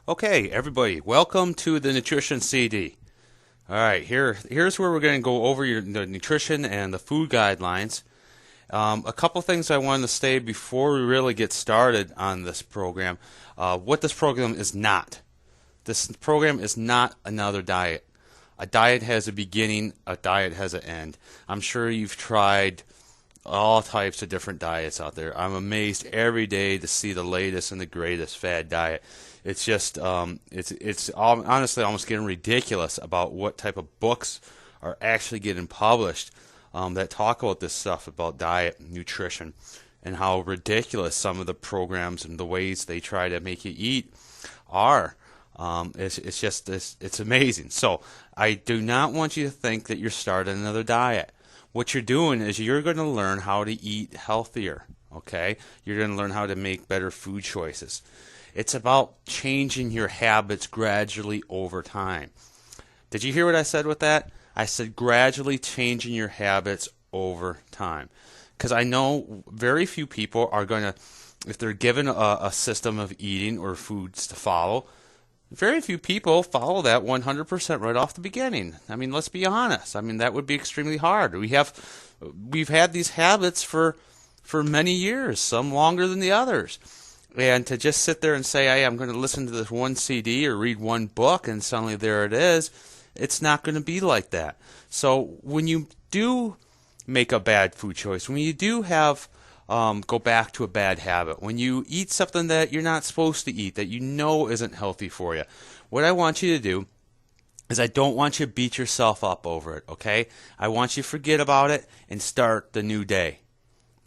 Okay, everybody, welcome to the Nutrition CD. All right, here's where we're going to go over the nutrition and the food guidelines. A couple things I wanted to say before we really get started on this program. What this program is not. This program is not another diet. A diet has a beginning, a diet has an end. I'm sure you've tried all types of different diets out there. I'm amazed every day to see the latest and the greatest fad diet. It's just honestly almost getting ridiculous about what type of books are actually getting published that talk about this stuff about diet and nutrition, and how ridiculous some of the programs and the ways they try to make you eat are. It's amazing. So I do not want you to think that you're starting another diet. What you're doing is you're going to learn how to eat healthier, okay? You're going to learn how to make better food choices. It's about changing your habits gradually over time. Did you hear what I said with that? I said gradually changing your habits over time. Because I know very few people are going to, if they're given a system of eating or foods to follow, very few people follow that 100% right off the beginning. I mean, let's be honest. I mean, that would be extremely hard. We've had these habits for many years, some longer than the others. And to just sit there and say, hey, I'm going to listen to this one CD or read one book and suddenly there it is, it's not going to be like that. So when you do make a bad food choice, when you do have go back to a bad habit, when you eat something that you're not supposed to eat, that you know isn't healthy for you, what I want you to do is I don't want you to beat yourself up over it, okay? I want you to forget about it and start the new day,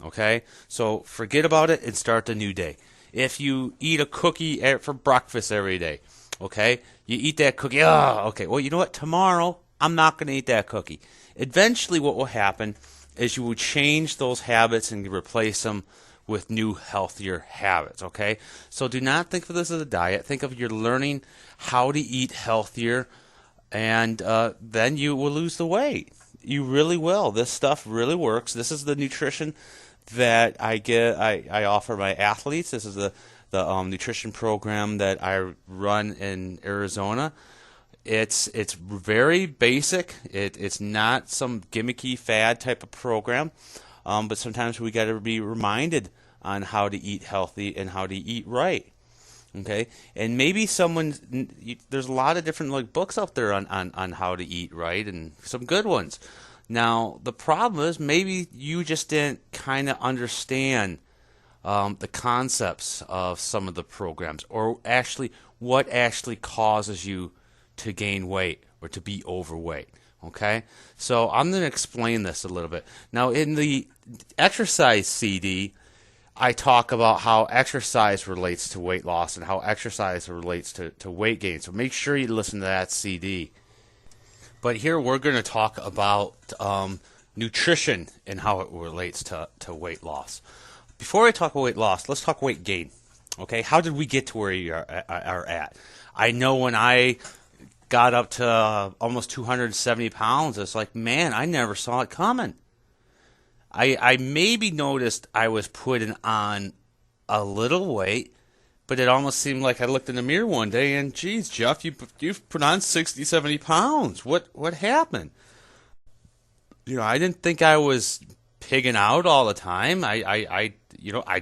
okay? So forget about it and start the new day. If you eat a cookie for breakfast every day, okay, you eat that cookie, okay, well, you know what, tomorrow I'm not going to eat that cookie. Eventually what will happen is you will change those habits and replace them with new, healthier habits, okay? So do not think of this as a diet. Think of you're learning how to eat healthier, and then you will lose the weight. You really will. This stuff really works. This is the nutrition that I offer my athletes. This is the nutrition program that I run in Arizona. It's very basic. It's not some gimmicky fad type of program, but sometimes we got to be reminded on how to eat healthy and how to eat right. Okay, and maybe there's a lot of different books out there on how to eat right, and some good ones. Now, the problem is maybe you just didn't kind of understand the concepts of some of the programs, or actually what actually causes you to gain weight or to be overweight. Okay? So I'm going to explain this a little bit. Now, in the exercise CD, I talk about how exercise relates to weight loss and how exercise relates to weight gain. So make sure you listen to that CD. But here we're going to talk about nutrition and how it relates to weight loss. Before I talk about weight loss, let's talk weight gain. Okay, how did we get to where you are at? I know when I got up to almost 270 pounds, it's like, man, I never saw it coming. I maybe noticed I was putting on a little weight, but it almost seemed like I looked in the mirror one day and, geez, Jeff, you've put on 60, 70 pounds. What happened? I didn't think I was pigging out all the time. I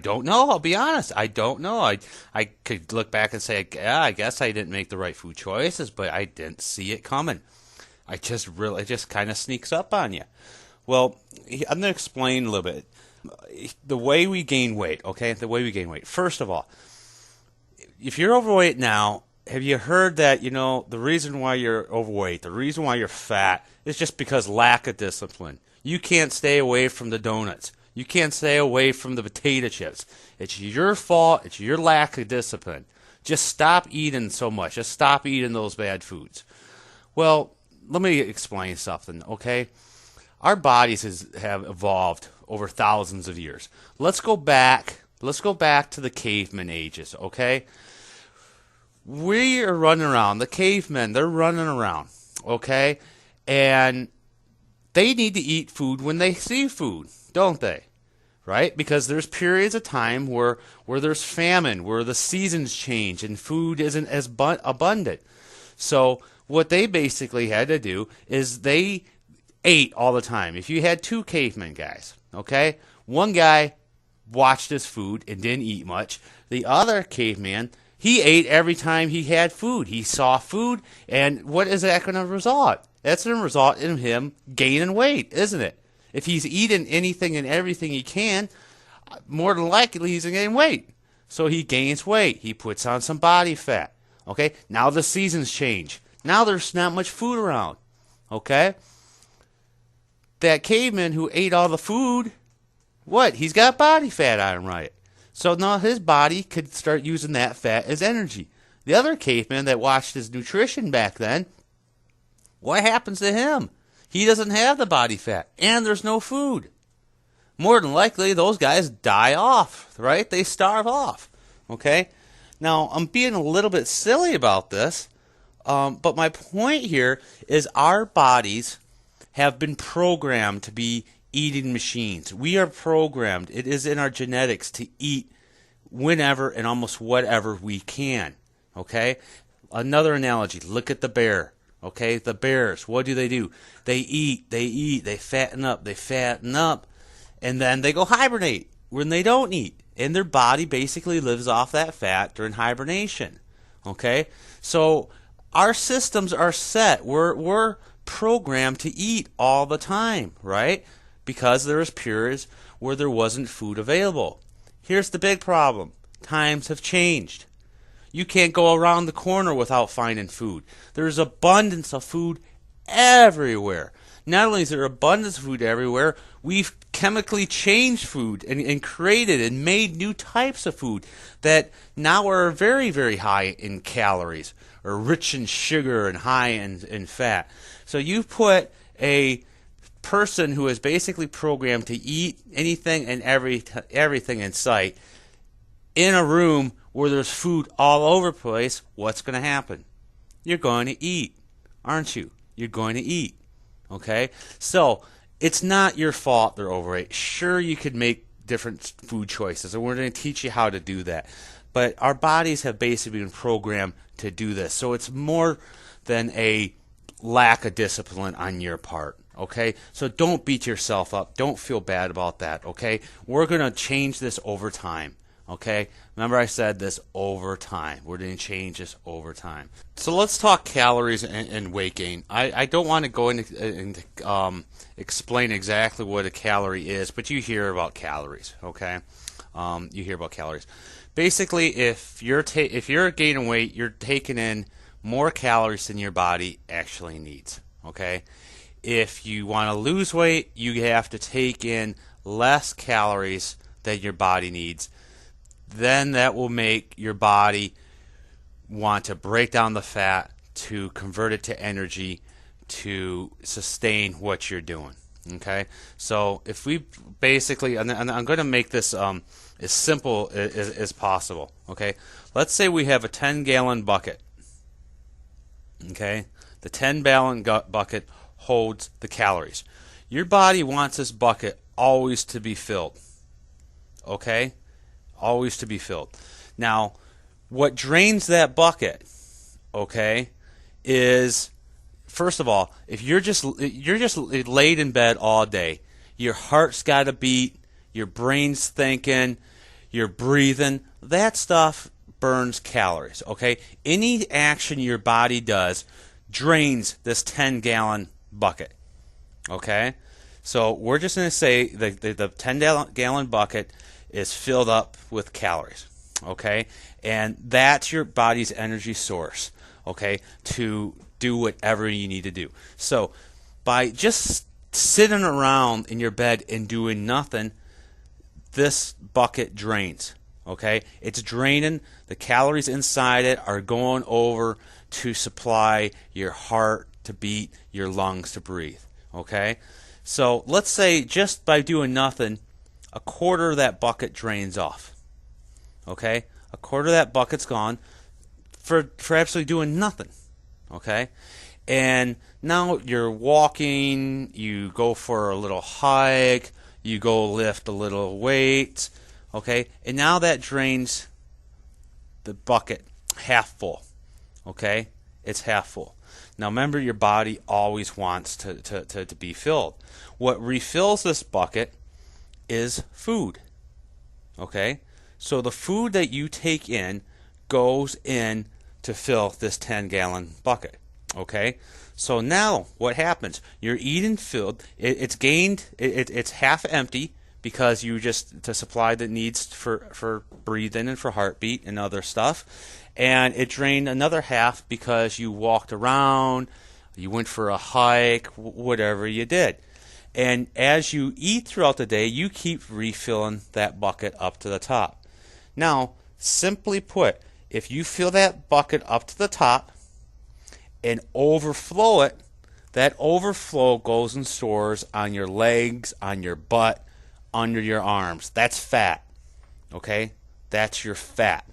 don't know. I'll be honest. I don't know. I could look back and say, yeah, I guess I didn't make the right food choices, but I didn't see it coming. It just kind of sneaks up on you. Well, I'm going to explain a little bit. The way we gain weight, okay? The way we gain weight. First of all, if you're overweight now, have you heard that, the reason why you're overweight, the reason why you're fat is just because lack of discipline. You can't stay away from the donuts. You can't stay away from the potato chips. It's your fault. It's your lack of discipline. Just stop eating so much. Just stop eating those bad foods. Well, let me explain something, okay? Our bodies have evolved over thousands of years. Let's go back to the caveman ages, okay? We are running around. The cavemen, they're running around, okay? And they need to eat food when they see food, don't they? right? Because there's periods of time where there's famine, where the seasons change and food isn't as abundant. So what they basically had to do is they ate all the time. If you had two cavemen guys, okay, one guy watched his food and didn't eat much. The other caveman, he ate every time he had food. He saw food, and what is that going to result? That's going to result in him gaining weight, isn't it? If he's eating anything and everything he can, more than likely he's going to gain weight. So he gains weight. He puts on some body fat. Okay, now the seasons change. Now there's not much food around. Okay? That caveman who ate all the food, what? He's got body fat on him, right? So now his body could start using that fat as energy. The other caveman that watched his nutrition back then, what happens to him? He doesn't have the body fat, and there's no food. More than likely, those guys die off, right? They starve off, okay? Now, I'm being a little bit silly about this, but my point here is our bodies have been programmed to be eating machines. We are programmed. It is in our genetics to eat whenever and almost whatever we can, okay? Another analogy, look at the bear, okay? The bears, what do? They eat, they fatten up, and then they go hibernate when they don't eat. And their body basically lives off that fat during hibernation. Okay? So our systems are set. We're programmed to eat all the time, right? Because there was periods where there wasn't food available. Here's the big problem. Times have changed. You can't go around the corner without finding food. There's abundance of food everywhere. Not only is there abundance of food everywhere, we've chemically changed food and created and made new types of food that now are very, very high in calories, or rich in sugar and high in fat. So you put a person who is basically programmed to eat anything and everything in sight in a room where there's food all over the place, what's going to happen? You're going to eat, aren't you? You're going to eat. Okay? So, it's not your fault they're overweight. Sure, you could make different food choices, and we're going to teach you how to do that. But our bodies have basically been programmed to do this. So, it's more than a lack of discipline on your part. Okay? So, don't beat yourself up. Don't feel bad about that. Okay? We're going to change this over time. Okay? Remember I said this over time. We're going to change this over time. So let's talk calories and weight gain. I don't want to go into explain exactly what a calorie is, but you hear about calories, okay? You hear about calories. Basically, if you're gaining weight, you're taking in more calories than your body actually needs, okay? If you want to lose weight, you have to take in less calories than your body needs. Then that will make your body want to break down the fat to convert it to energy to sustain what you're doing. Okay? So if we basically, and I'm going to make this as simple as possible. Okay? Let's say we have a 10-gallon bucket. Okay? The 10-gallon bucket holds the calories. Your body wants this bucket always to be filled. Okay? Always to be filled. Now, what drains that bucket, okay, is first of all, if you're just laid in bed all day, your heart's got to beat, your brain's thinking, you're breathing, that stuff burns calories, okay? Any action your body does drains this 10-gallon bucket, okay? So we're just going to say the 10-gallon bucket is filled up with calories, okay? And that's your body's energy source, okay, to do whatever you need to do. So by just sitting around in your bed and doing nothing, this bucket drains, okay? It's draining. The calories inside it are going over to supply your heart to beat, your lungs to breathe, okay? So let's say just by doing nothing, a quarter of that bucket drains off. Okay? A quarter of that bucket's gone for absolutely doing nothing. Okay? And now you're walking, you go for a little hike, you go lift a little weight, okay, and now that drains the bucket half full, okay, it's half full. Now remember, your body always wants to be filled. What refills this bucket is food, okay, so the food that you take in goes in to fill this 10-gallon bucket, okay. So now what happens? You're eating filled. It's gained. It's half empty because you just to supply the needs for breathing and for heartbeat and other stuff, and it drained another half because you walked around, you went for a hike, whatever you did. And as you eat throughout the day, you keep refilling that bucket up to the top. Now, simply put, if you fill that bucket up to the top and overflow it, that overflow goes and stores on your legs, on your butt, under your arms. That's fat, okay? That's your fat,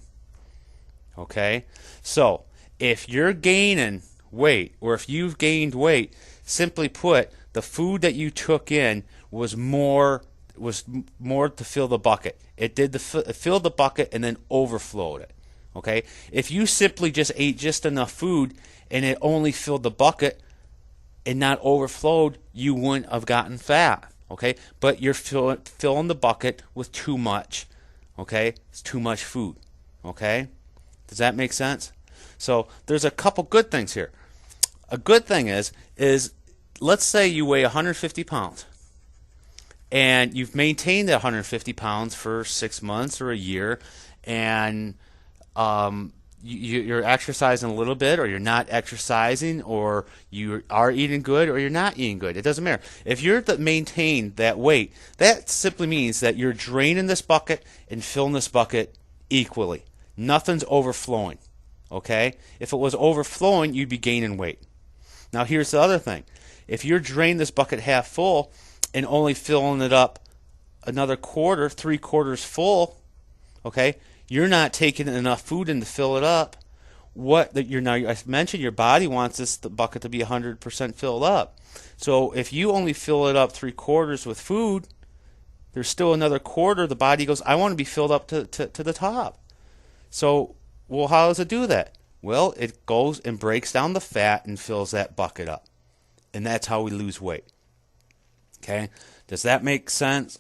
okay? So if you're gaining weight, or if you've gained weight, simply put, the food that you took in was more to fill the bucket. It filled the bucket and then overflowed it, okay? If you simply just ate just enough food and it only filled the bucket and not overflowed, you wouldn't have gotten fat, okay? But you're filling the bucket with too much, okay? It's too much food, okay? Does that make sense? So there's a couple good things here. A good thing is let's say you weigh 150 pounds and you've maintained that 150 pounds for 6 months or a year, and you're exercising a little bit, or you're not exercising, or you are eating good, or you're not eating good. It doesn't matter. If you're to maintain that weight, that simply means that you're draining this bucket and filling this bucket equally. Nothing's overflowing, okay? If it was overflowing, you'd be gaining weight. Now here's the other thing. If you're draining this bucket half full and only filling it up another quarter, 3/4 full, okay, you're not taking enough food in to fill it up. I mentioned your body wants the bucket to be 100% filled up. So if you only fill it up 3/4 with food, there's still another quarter. The body goes, I want to be filled up to the top. So, well, how does it do that? Well, it goes and breaks down the fat and fills that bucket up. And that's how we lose weight. Okay? Does that make sense?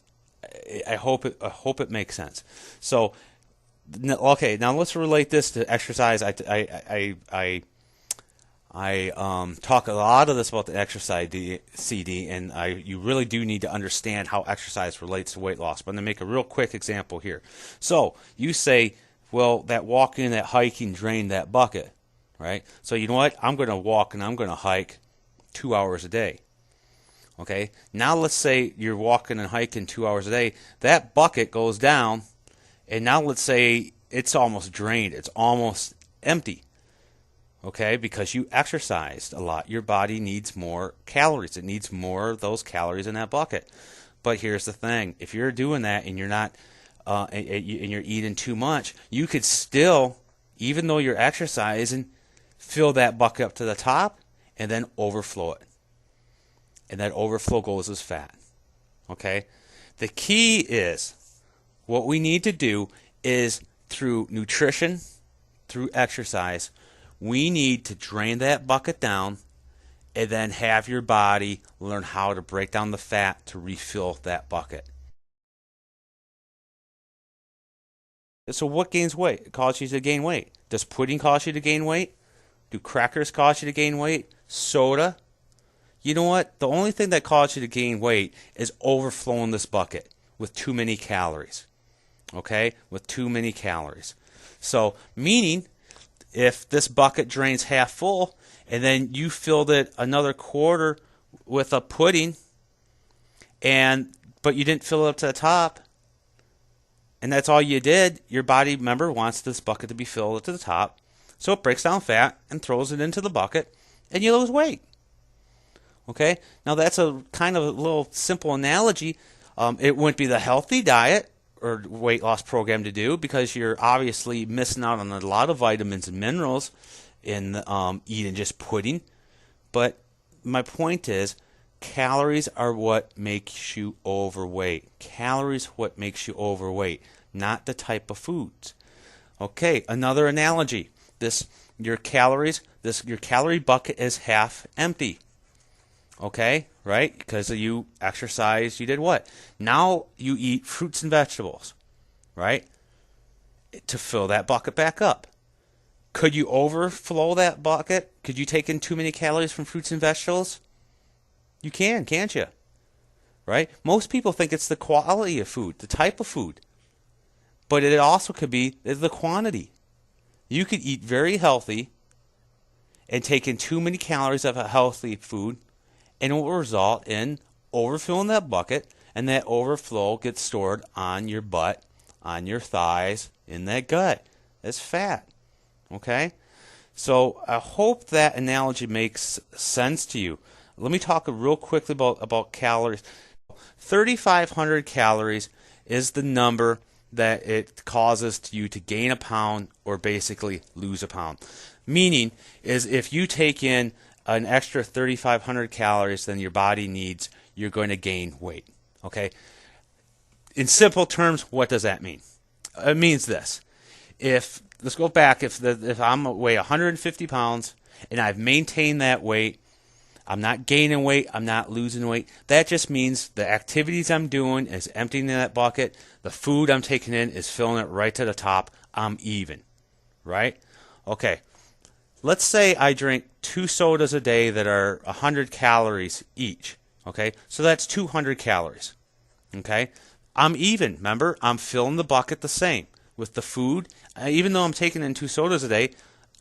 I hope it makes sense. So, okay, now let's relate this to exercise. I talk a lot of this about the exercise CD, and you really do need to understand how exercise relates to weight loss. But I'm going to make a real quick example here. So you say, well, that walking, that hiking drained that bucket, right? So you know what? I'm going to walk and I'm going to hike 2 hours a day. Okay? Now let's say you're walking and hiking 2 hours a day. That bucket goes down, and now let's say it's almost drained. It's almost empty. Okay? Because you exercised a lot. Your body needs more calories. It needs more of those calories in that bucket. But here's the thing. If you're doing that and you're not and you're eating too much, you could still, even though you're exercising, fill that bucket up to the top and then overflow it. And that overflow goes as fat. Okay? The key is, what we need to do is, through nutrition, through exercise, we need to drain that bucket down and then have your body learn how to break down the fat to refill that bucket. So what gains weight? It causes you to gain weight. Does pudding cause you to gain weight? Do crackers cause you to gain weight? Soda? You know what? The only thing that causes you to gain weight is overflowing this bucket with too many calories. Okay? With too many calories. So, meaning, if this bucket drains half full, and then you filled it another quarter with a pudding, but you didn't fill it up to the top, and that's all you did, your body, remember, wants this bucket to be filled up to the top, so it breaks down fat and throws it into the bucket, and you lose weight. Okay? Now that's a kind of a little simple analogy. It wouldn't be the healthy diet or weight loss program to do, because you're obviously missing out on a lot of vitamins and minerals in eating just pudding. But my point is, Calories are what makes you overweight. Calories what makes you overweight, not the type of foods. Okay, another analogy. Your calorie bucket is half empty. Okay, right? Because you exercised, you did what? Now you eat fruits and vegetables, right? To fill that bucket back up. Could you overflow that bucket? Could you take in too many calories from fruits and vegetables? You can, can't you? Right? Most people think it's the quality of food, the type of food. But it also could be the quantity. You could eat very healthy and take in too many calories of a healthy food, and it will result in overfilling that bucket, and that overflow gets stored on your butt, on your thighs, in that gut. It's fat. Okay? So I hope that analogy makes sense to you. Let me talk real quickly about calories. 3,500 calories is the number that it causes you to gain a pound or basically lose a pound. Meaning is if you take in an extra 3,500 calories than your body needs, you're going to gain weight. Okay? In simple terms, what does that mean? It means this. Let's go back. If I'm weigh 150 pounds and I've maintained that weight, I'm not gaining weight, I'm not losing weight. That just means the activities I'm doing is emptying that bucket. The food I'm taking in is filling it right to the top. I'm even. Right? Okay. Let's say I drink 2 sodas a day that are 100 calories each. Okay? So that's 200 calories. Okay? I'm even. Remember, I'm filling the bucket the same. With the food, even though I'm taking in 2 sodas a day,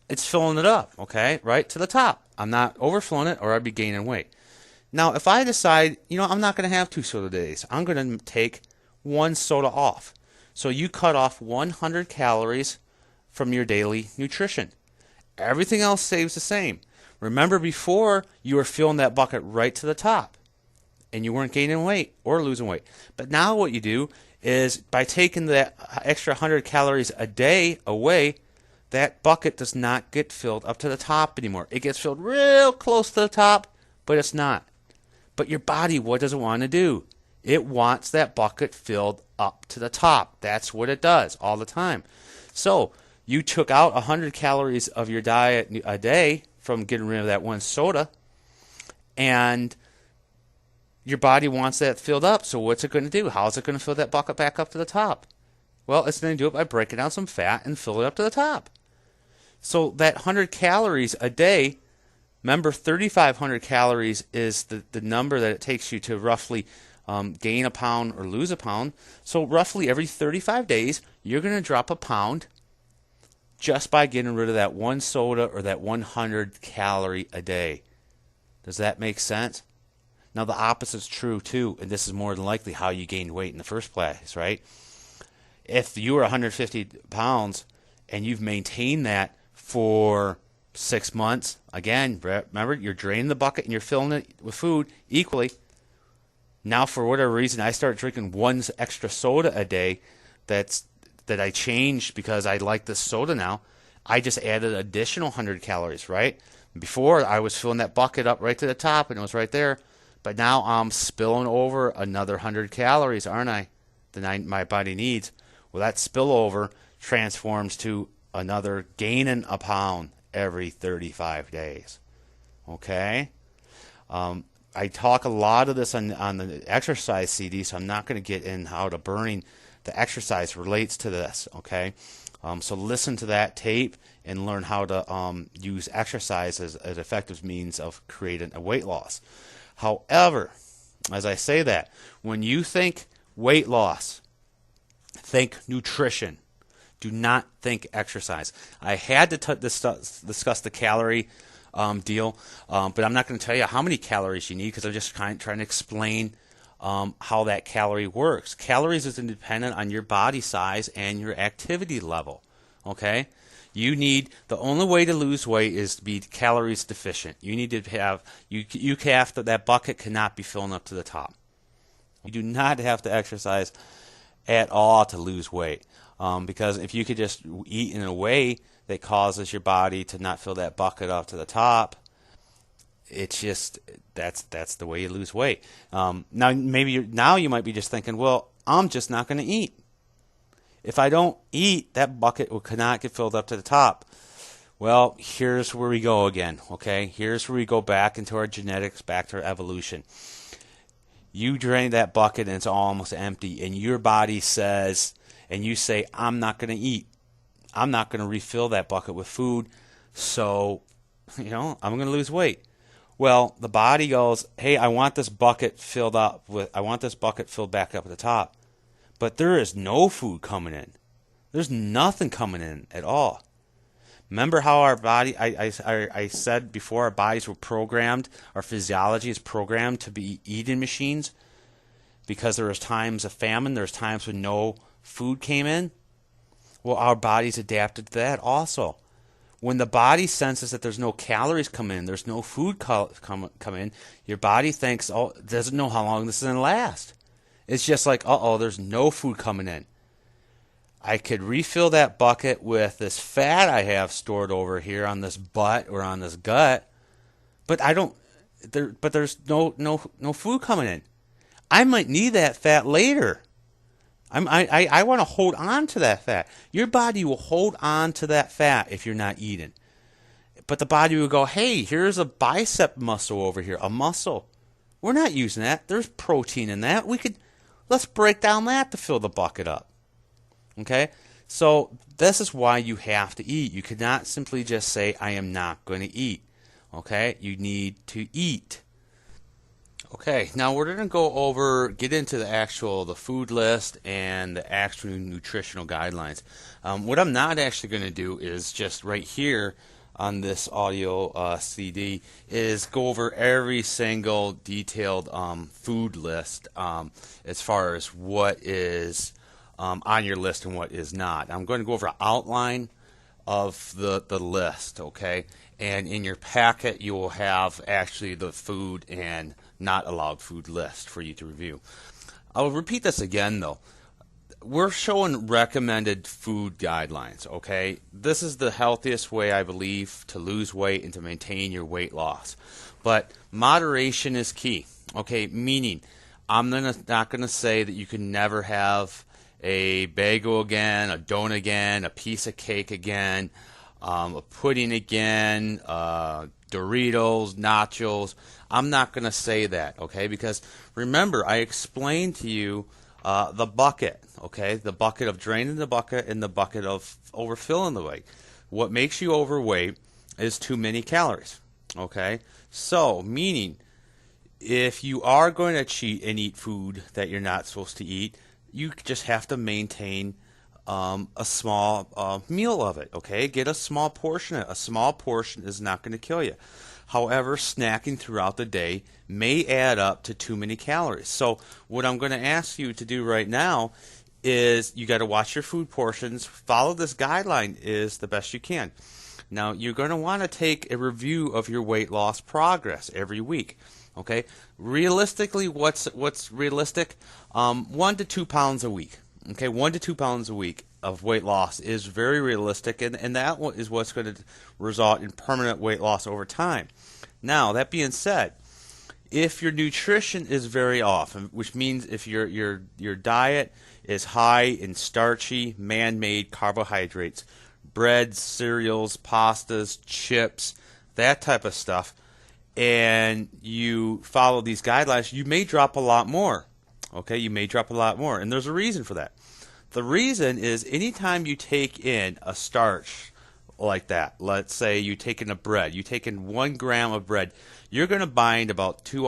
it's filling it up, okay, right to the top. I'm not overflowing it or I'd be gaining weight. Now, if I decide, I'm not going to have 2 soda days, I'm going to take 1 soda off. So you cut off 100 calories from your daily nutrition. Everything else stays the same. Remember before, you were filling that bucket right to the top and you weren't gaining weight or losing weight. But now what you do is by taking that extra 100 calories a day away, that bucket does not get filled up to the top anymore. It gets filled real close to the top, but it's not. But your body, what does it want to do? It wants that bucket filled up to the top. That's what it does all the time. So you took out 100 calories of your diet a day from getting rid of that 1 soda, and your body wants that filled up. So what's it going to do? How is it going to fill that bucket back up to the top? Well, it's going to do it by breaking down some fat and fill it up to the top. So that 100 calories a day, remember 3,500 calories is the number that it takes you to roughly gain a pound or lose a pound. So roughly every 35 days, you're going to drop a pound just by getting rid of that 1 soda or that 100 calorie a day. Does that make sense? Now the opposite is true too, and this is more than likely how you gained weight in the first place, right? If you were 150 pounds and you've maintained that for 6 months, again, remember, you're draining the bucket and you're filling it with food equally. Now, for whatever reason, I start drinking 1 extra soda a day that I changed because I like this soda now. I just added additional 100 calories, right? Before, I was filling that bucket up right to the top and it was right there. But now I'm spilling over another 100 calories, aren't I? That my body needs. Well, that spillover transforms to another gaining a pound every 35 days. Okay? I talk a lot of this on the exercise CD, so I'm not going to get in how to burning the exercise relates to this. Okay? So listen to that tape and learn how to use exercise as an effective means of creating a weight loss. However, as I say that, when you think weight loss, think nutrition. Do not think exercise. I had to discuss the calorie deal, but I'm not going to tell you how many calories you need because I'm just trying to explain how that calorie works. Calories is independent on your body size and your activity level. Okay? The only way to lose weight is to be calories deficient. You need to have, that bucket cannot be filling up to the top. You do not have to exercise at all to lose weight. Because if you could just eat in a way that causes your body to not fill that bucket up to the top, it's just that's the way you lose weight. Now now you might be just thinking, well, I'm just not going to eat. If I don't eat, that bucket cannot get filled up to the top. Well, here's where we go again, okay? Here's where we go back into our genetics, back to our evolution. You drain that bucket and it's almost empty, and your body says, and you say, I'm not going to eat. I'm not going to refill that bucket with food, so, I'm going to lose weight. Well, the body goes, hey, I want this bucket filled back up at the top. But there is no food coming in. There's nothing coming in at all. Remember how our body, I said before, our bodies were programmed, our physiology is programmed to be eating machines because there was times of famine, there's times when no food came in. Well, our bodies adapted to that also. When the body senses that there's no calories coming in, there's no food come in, your body thinks, doesn't know how long this is going to last. It's just like, there's no food coming in. I could refill that bucket with this fat I have stored over here on this butt or on this gut, but there's no food coming in. I might need that fat later. I want to hold on to that fat. Your body will hold on to that fat if you're not eating. But the body will go, hey, here's a bicep muscle over here, a muscle. We're not using that. There's protein in that. Let's break down that to fill the bucket up. Okay? So this is why you have to eat. You cannot simply just say, I am not going to eat. Okay? You need to eat. Okay, now we're going to get into the food list and the actual nutritional guidelines. What I'm not actually going to do is just right here on this audio CD is go over every single detailed food list as far as what is on your list and what is not. I'm going to go over an outline of the list, okay? And in your packet you will have actually the food and not allowed food list for you to review. I'll repeat this again though. We're showing recommended food guidelines, okay? This is the healthiest way, I believe, to lose weight and to maintain your weight loss. But moderation is key, okay? Meaning, I'm not going to say that you can never have a bagel again, a donut again, a piece of cake again, a pudding again, Doritos, nachos. I'm not going to say that, okay? Because remember, I explained to you the bucket, okay? The bucket of draining the bucket and the bucket of overfilling the weight. What makes you overweight is too many calories, okay? So, meaning, if you are going to cheat and eat food that you're not supposed to eat, you just have to maintain a small meal of it, okay? Get a small portion. A small portion is not going to kill you. However, snacking throughout the day may add up to too many calories. So what I'm going to ask you to do right now is you got to watch your food portions. Follow this guideline is the best you can. Now, you're going to want to take a review of your weight loss progress every week. Okay? Realistically, what's realistic? 1 to 2 pounds a week. Okay, 1 to 2 pounds a week of weight loss is very realistic, and that is what's going to result in permanent weight loss over time. Now, that being said, if your nutrition is very off, which means if your diet is high in starchy, man-made carbohydrates, breads, cereals, pastas, chips, that type of stuff, and you follow these guidelines, you may drop a lot more. Okay, you may drop a lot more, and there's a reason for that. The reason is anytime you take in a starch like that, let's say you take in 1 gram of bread, you're going to bind about 2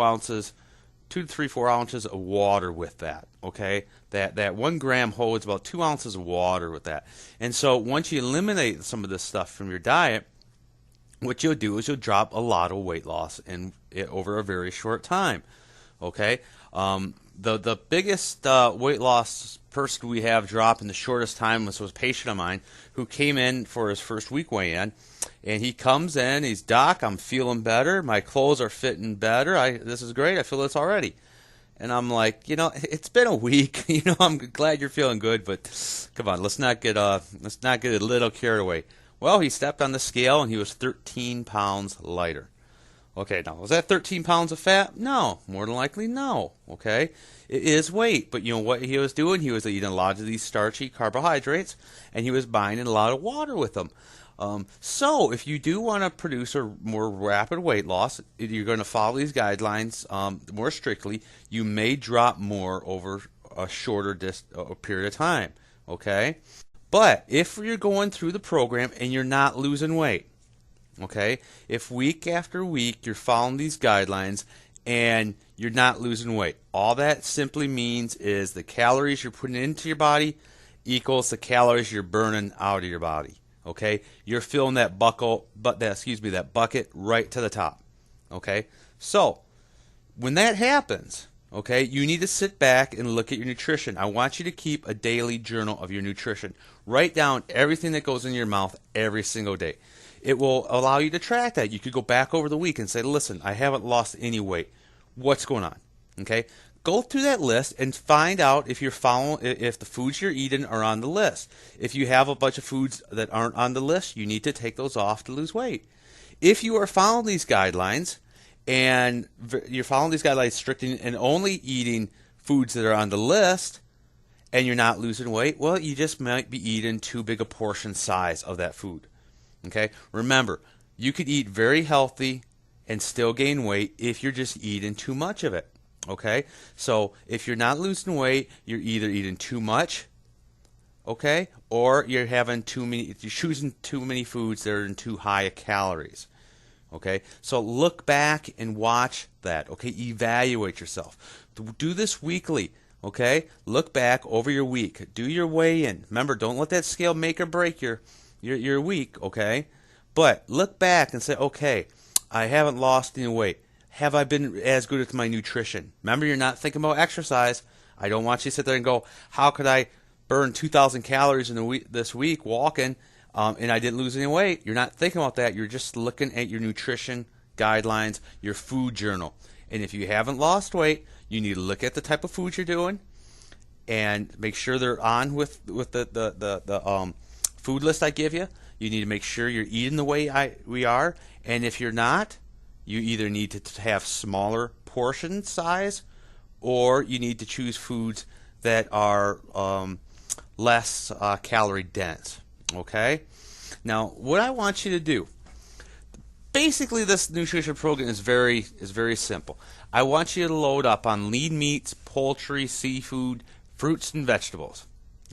to 4 ounces of water with that, okay? That 1 gram holds about 2 ounces of water with that. And so once you eliminate some of this stuff from your diet, what you'll do is you'll drop a lot of weight loss over a very short time, okay? The biggest weight loss person we have drop in the shortest time was a patient of mine who came in for his first week weigh-in, and he comes in, he's, Doc, I'm feeling better, my clothes are fitting better, this is great, I feel this already. And I'm like, it's been a week, I'm glad you're feeling good, but come on, let's not get a little carried away. Well, he stepped on the scale and he was 13 pounds lighter. Okay, now, was that 13 pounds of fat? No, more than likely no, okay? It is weight, but you know what he was doing? He was eating a lot of these starchy carbohydrates, and he was buying a lot of water with them. So, if you do want to produce a more rapid weight loss, you're going to follow these guidelines more strictly. You may drop more over a shorter period of time, okay? But if you're going through the program and you're not losing weight, okay, if week after week you're following these guidelines and you're not losing weight, all that simply means is the calories you're putting into your body equals the calories you're burning out of your body. Okay, you're filling that that bucket right to the top. Okay, so when that happens, okay, you need to sit back and look at your nutrition. I want you to keep a daily journal of your nutrition. Write down everything that goes in your mouth every single day. It will allow you to track that. You could go back over the week and say, listen, I haven't lost any weight. What's going on? Okay, go through that list and find out if if the foods you're eating are on the list. If you have a bunch of foods that aren't on the list, you need to take those off to lose weight. If you are following these guidelines and you're following these guidelines strictly and only eating foods that are on the list and you're not losing weight, well, you just might be eating too big a portion size of that food. Okay? Remember, you could eat very healthy and still gain weight if you're just eating too much of it. Okay? So if you're not losing weight, you're either eating too much, okay, or you're choosing too many foods that are in too high of calories. Okay? So look back and watch that. Okay? Evaluate yourself. Do this weekly. Okay? Look back over your week. Do your weigh-in. Remember, don't let that scale make or break your week, okay? But look back and say, okay, I haven't lost any weight. Have I been as good with my nutrition? Remember, you're not thinking about exercise. I don't want you to sit there and go, how could I burn 2,000 calories this week walking and I didn't lose any weight? You're not thinking about that. You're just looking at your nutrition guidelines, your food journal. And if you haven't lost weight, you need to look at the type of food you're doing and make sure they're on with the food list I give you. You need to make sure you're eating the way we are. And if you're not, you either need to have smaller portion size or you need to choose foods that are less calorie dense. Okay? Now, what I want you to do, basically this nutrition program is very simple. I want you to load up on lean meats, poultry, seafood, fruits, and vegetables.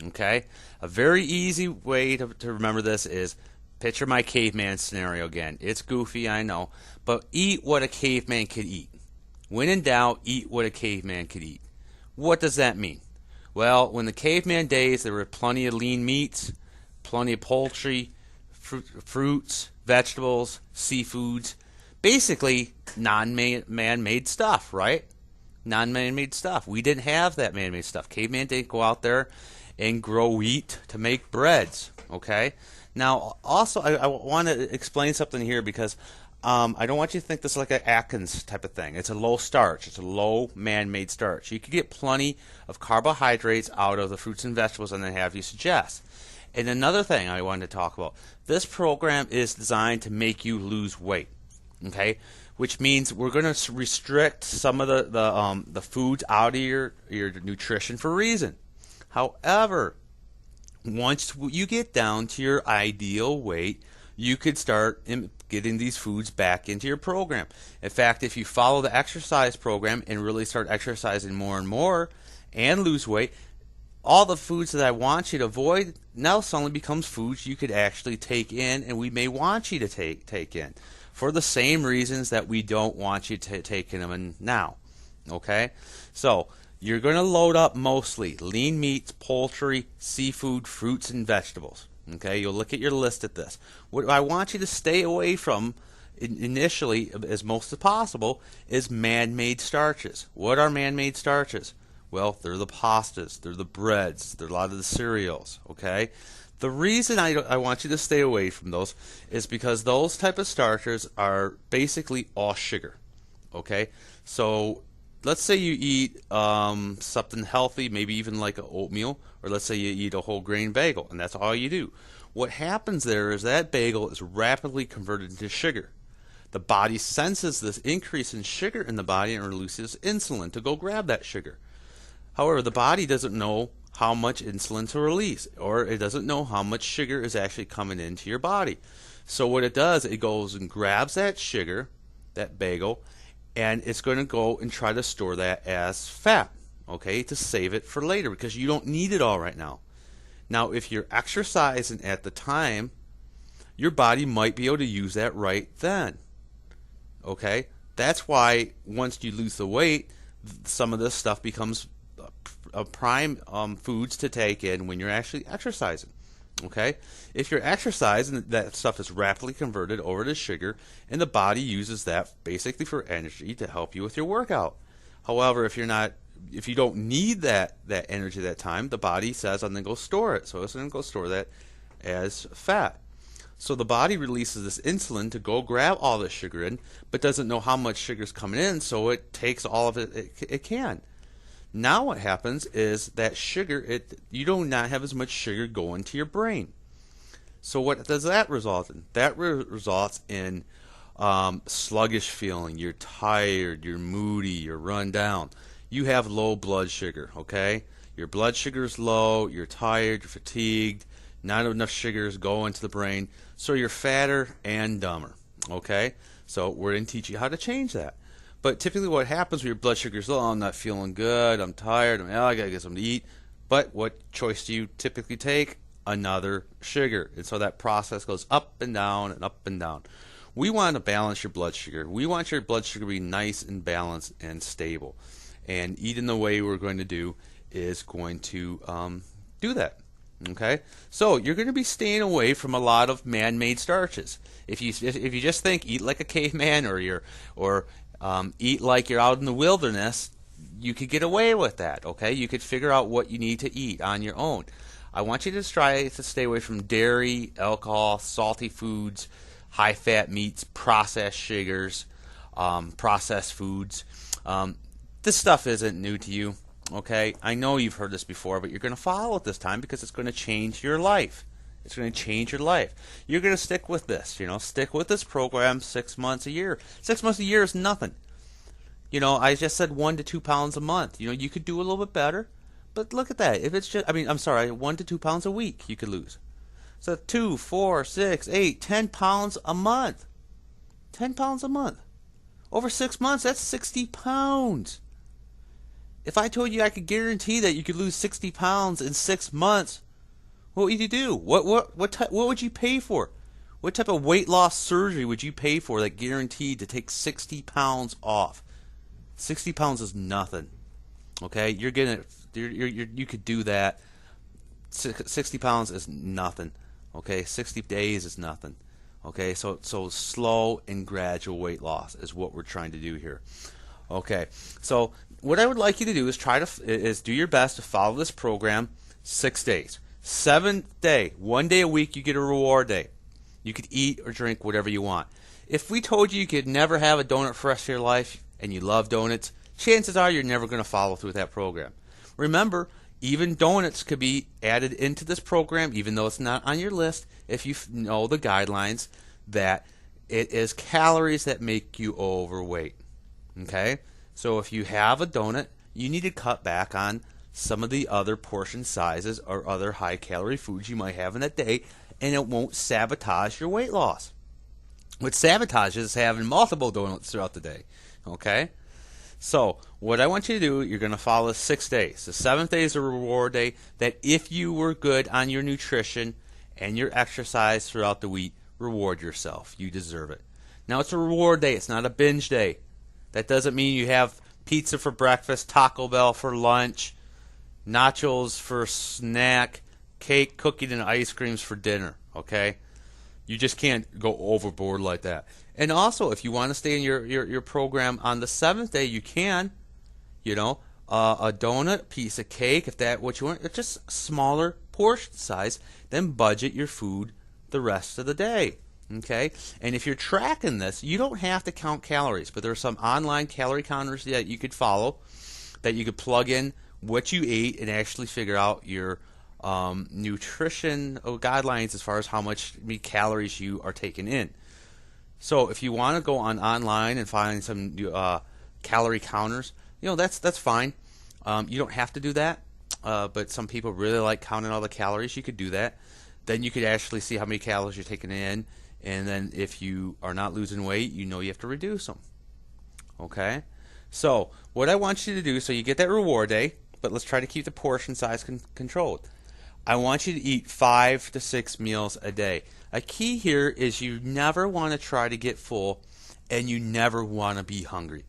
Okay? A very easy way to remember this is picture my caveman scenario again. It's goofy, I know, but eat what a caveman could eat. When in doubt, eat what a caveman could eat. What does that mean? Well, when the caveman days, there were plenty of lean meats, plenty of poultry, fruits, vegetables, seafoods, basically non-man-made stuff, right? Non-man-made stuff. We didn't have that man-made stuff. Caveman didn't go out there and grow wheat to make breads, okay? Now, also, I want to explain something here because I don't want you to think this is like an Atkins type of thing. It's a low starch. It's a low man-made starch. You can get plenty of carbohydrates out of the fruits and vegetables and then have you suggest. And another thing I wanted to talk about, this program is designed to make you lose weight, okay? Which means we're going to restrict some of the foods out of your nutrition for a reason. However, once you get down to your ideal weight, you could start getting these foods back into your program. In fact, if you follow the exercise program and really start exercising more and more and lose weight, all the foods that I want you to avoid now suddenly becomes foods you could actually take in and we may want you to take in for the same reasons that we don't want you to take in them now. Okay? So, you're going to load up mostly lean meats, poultry, seafood, fruits, and vegetables. Okay, you'll look at your list at this. What I want you to stay away from initially, as most as possible, is man-made starches. What are man-made starches? Well, they're the pastas, they're the breads, they're a lot of the cereals. Okay, the reason I want you to stay away from those is because those type of starches are basically all sugar. Okay, so let's say you eat something healthy, maybe even like an oatmeal, or let's say you eat a whole grain bagel, and that's all you do. What happens there is that bagel is rapidly converted into sugar. The body senses this increase in sugar in the body and releases insulin to go grab that sugar. However, the body doesn't know how much insulin to release, or it doesn't know how much sugar is actually coming into your body. So what it does, it goes and grabs that sugar, that bagel, and it's going to go and try to store that as fat, okay, to save it for later because you don't need it all right now. Now, if you're exercising at the time, your body might be able to use that right then. Okay? That's why once you lose the weight, some of this stuff becomes prime foods to take in when you're actually exercising. Okay? If you're exercising, that stuff is rapidly converted over to sugar, and the body uses that basically for energy to help you with your workout. However, if you don't need that energy at that time, the body says, I'm going to go store it. So it's going to go store that as fat. So the body releases this insulin to go grab all this sugar in, but doesn't know how much sugar is coming in, so it takes all of it it can. Now what happens is that sugar, you do not have as much sugar going to your brain. So what does that result in? That results in sluggish feeling. You're tired, you're moody, you're run down. You have low blood sugar, okay? Your blood sugar is low, you're tired, you're fatigued, not enough sugar is going to the brain, so you're fatter and dumber, okay? So we're going to teach you how to change that. But typically what happens when your blood sugar is low, I'm not feeling good, I'm tired, I got to get something to eat. But what choice do you typically take? Another sugar. And so that process goes up and down and up and down. We want to balance your blood sugar. We want your blood sugar to be nice and balanced and stable. And eating the way we're going to do is going to do that. Okay, so you're going to be staying away from a lot of man-made starches. If you just think eat like a caveman or eat like you're out in the wilderness, you could get away with that. Okay, you could figure out what you need to eat on your own. I want you to try to stay away from dairy, alcohol, salty foods, high-fat meats, processed sugars, processed foods. This stuff isn't new to you. Okay, I know you've heard this before, but you're going to follow it this time because it's going to change your life. It's going to change your life. You're going to stick with this, stick with this program 6 months a year. 6 months a year is nothing. I just said 1 to 2 pounds a month. You could do a little bit better, but look at that. If it's just, 1 to 2 pounds a week you could lose. So 2, 4, 6, 8, 10 pounds a month. 10 pounds a month. Over 6 months, that's 60 pounds. If I told you I could guarantee that you could lose 60 pounds in 6 months, what would you do? What would you pay for? What type of weight loss surgery would you pay for that guaranteed to take 60 pounds off? 60 pounds is nothing. Okay, you could do that. 60 pounds is nothing. Okay, 60 days is nothing. Okay, so slow and gradual weight loss is what we're trying to do here. Okay, so what I would like you to do is do your best to follow this program 6 days. 7th day, 1 day a week, you get a reward day. You could eat or drink whatever you want. If we told you could never have a donut for the rest of your life and you love donuts, chances are you're never going to follow through with that program. Remember, even donuts could be added into this program, even though it's not on your list, if you know the guidelines that it is calories that make you overweight. Okay? So if you have a donut, you need to cut back on some of the other portion sizes or other high-calorie foods you might have in a day, and it won't sabotage your weight loss. What sabotages is having multiple donuts throughout the day. Okay? So what I want you to do, you're going to follow 6 days. The 7th day is a reward day that if you were good on your nutrition and your exercise throughout the week, reward yourself. You deserve it. Now it's a reward day. It's not a binge day. That doesn't mean you have pizza for breakfast, Taco Bell for lunch, nachos for snack, cake, cookies, and ice creams for dinner, okay? You just can't go overboard like that. And also, if you want to stay in your program on the 7th day, you can, a donut, piece of cake, if that's what you want. It's just smaller portion size. Then budget your food the rest of the day. Okay, and if you're tracking this, you don't have to count calories, but there are some online calorie counters that you could follow, that you could plug in what you ate and actually figure out your nutrition guidelines as far as how much calories you are taking in. So if you want to go online and find some calorie counters, that's fine. You don't have to do that, but some people really like counting all the calories. You could do that. Then you could actually see how many calories you're taking in, and then if you are not losing weight, you have to reduce them. Okay? So what I want you to do, so you get that reward day, but let's try to keep the portion size controlled. I want you to eat 5 to 6 meals a day. A key here is you never want to try to get full, and you never want to be hungry.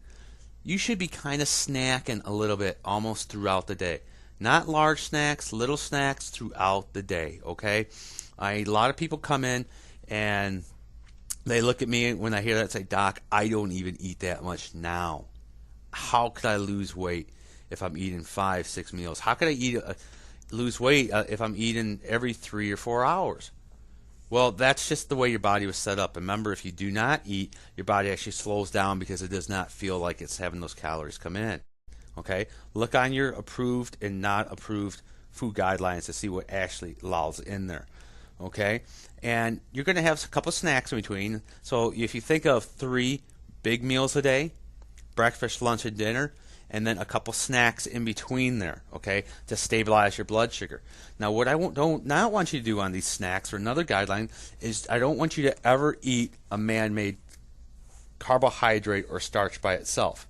You should be kind of snacking a little bit almost throughout the day. Not large snacks, little snacks throughout the day, okay? A lot of people come in and they look at me when I hear that and say, Doc, I don't even eat that much now. How could I lose weight if I'm eating 5, 6 meals? How could I lose weight if I'm eating every 3 or 4 hours? Well, that's just the way your body was set up. Remember, if you do not eat, your body actually slows down because it does not feel like it's having those calories come in. Okay? Look on your approved and not approved food guidelines to see what actually allows in there. Okay? And you're going to have a couple snacks in between. So if you think of 3 big meals a day, breakfast, lunch, and dinner, and then a couple snacks in between there, okay, to stabilize your blood sugar. Now, what I don't not want you to do on these snacks, or another guideline, is I don't want you to ever eat a man-made carbohydrate or starch by itself.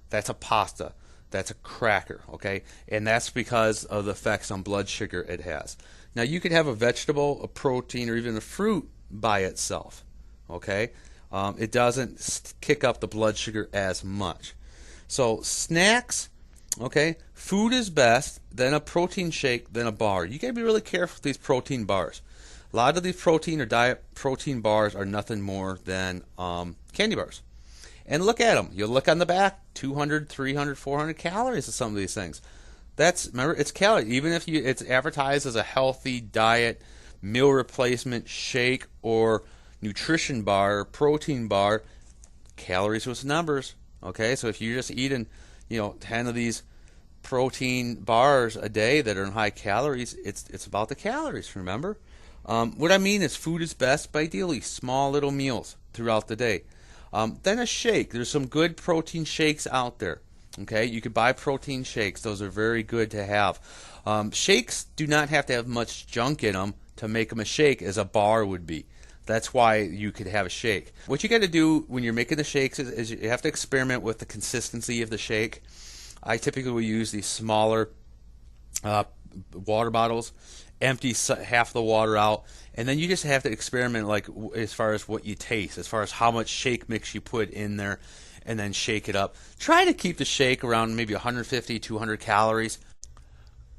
That's a pasta. That's a cracker, okay? And that's because of the effects on blood sugar it has. Now, you could have a vegetable, a protein, or even a fruit by itself, okay? It doesn't kick up the blood sugar as much. So snacks, okay, food is best, then a protein shake, then a bar. You got to be really careful with these protein bars. A lot of these protein or diet protein bars are nothing more than candy bars. And look at them. You'll look on the back, 200, 300, 400 calories of some of these things. Remember, it's calories. Even if it's advertised as a healthy diet, meal replacement, shake, or nutrition bar, protein bar, calories with numbers. Okay, so if you're just eating, 10 of these protein bars a day that are in high calories, it's about the calories, remember? What I mean is food is best by ideally small little meals throughout the day. Then a shake. There's some good protein shakes out there. Okay, you could buy protein shakes. Those are very good to have. Shakes do not have to have much junk in them to make them a shake as a bar would be. That's why you could have a shake. What you got to do when you're making the shakes is you have to experiment with the consistency of the shake. I typically will use these smaller water bottles, empty half the water out, and then you just have to experiment like as far as what you taste, as far as how much shake mix you put in there, and then shake it up. Try to keep the shake around maybe 150, 200 calories.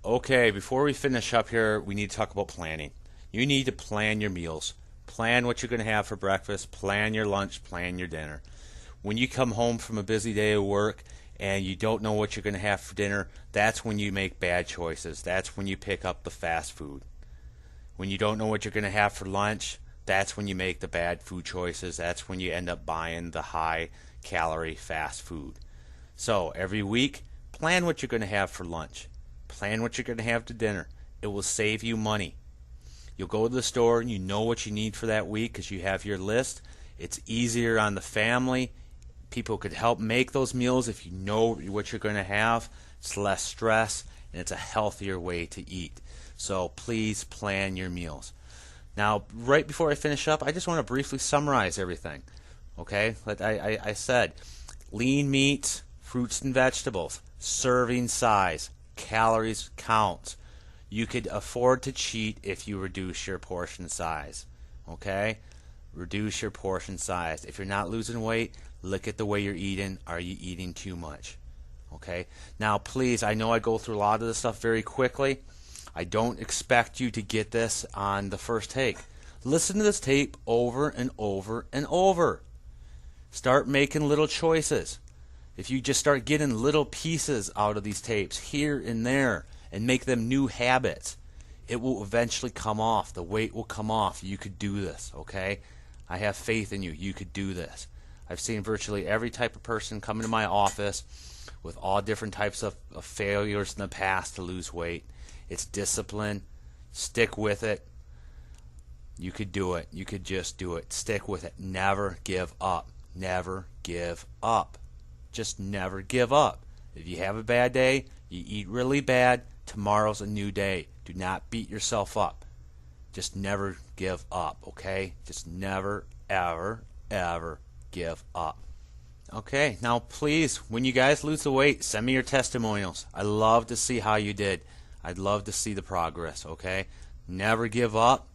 Okay, before we finish up here, we need to talk about planning. You need to plan your meals. Plan what you're going to have for breakfast, plan your lunch, plan your dinner. When you come home from a busy day of work and you don't know what you're going to have for dinner, that's when you make bad choices. That's when you pick up the fast food. When you don't know what you're going to have for lunch, that's when you make the bad food choices. That's when you end up buying the high calorie fast food. So every week, plan what you're going to have for lunch. Plan what you're going to have to dinner. It will save you money. You'll go to the store and you know what you need for that week because you have your list. It's easier on the family. People could help make those meals if you know what you're going to have. It's less stress and it's a healthier way to eat. So please plan your meals. Now, right before I finish up, I just want to briefly summarize everything. Okay? Like I said, lean meats, fruits and vegetables, serving size, calories count. You could afford to cheat if you reduce your portion size. Okay? Reduce your portion size. If you're not losing weight, look at the way you're eating. Are you eating too much? Okay? Now, please, I know I go through a lot of this stuff very quickly. I don't expect you to get this on the first take. Listen to this tape over and over and over. Start making little choices. If you just start getting little pieces out of these tapes here and there, and make them new habits, it will eventually come off. The weight will come off. You could do this, okay? I have faith in you. You could do this. I've seen virtually every type of person come into my office with all different types of failures in the past to lose weight. It's discipline. Stick with it. You could do it. You could just do it. Stick with it. Never give up. Never give up. Just never give up. If you have a bad day, you eat really bad, tomorrow's a new day. Do not beat yourself up. Just never give up, okay? Just never, ever, ever give up. Okay, now please, when you guys lose the weight, send me your testimonials. I love to see how you did. I'd love to see the progress, okay? Never give up.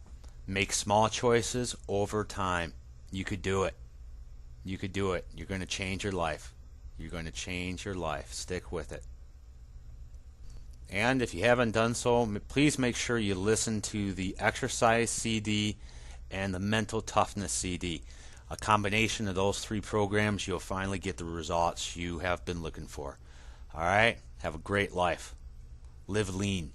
Make small choices over time. You could do it. You could do it. You're going to change your life. You're going to change your life. Stick with it. And if you haven't done so, please make sure you listen to the exercise CD and the mental toughness CD. A combination of those 3 programs, you'll finally get the results you have been looking for. All right? Have a great life. Live lean.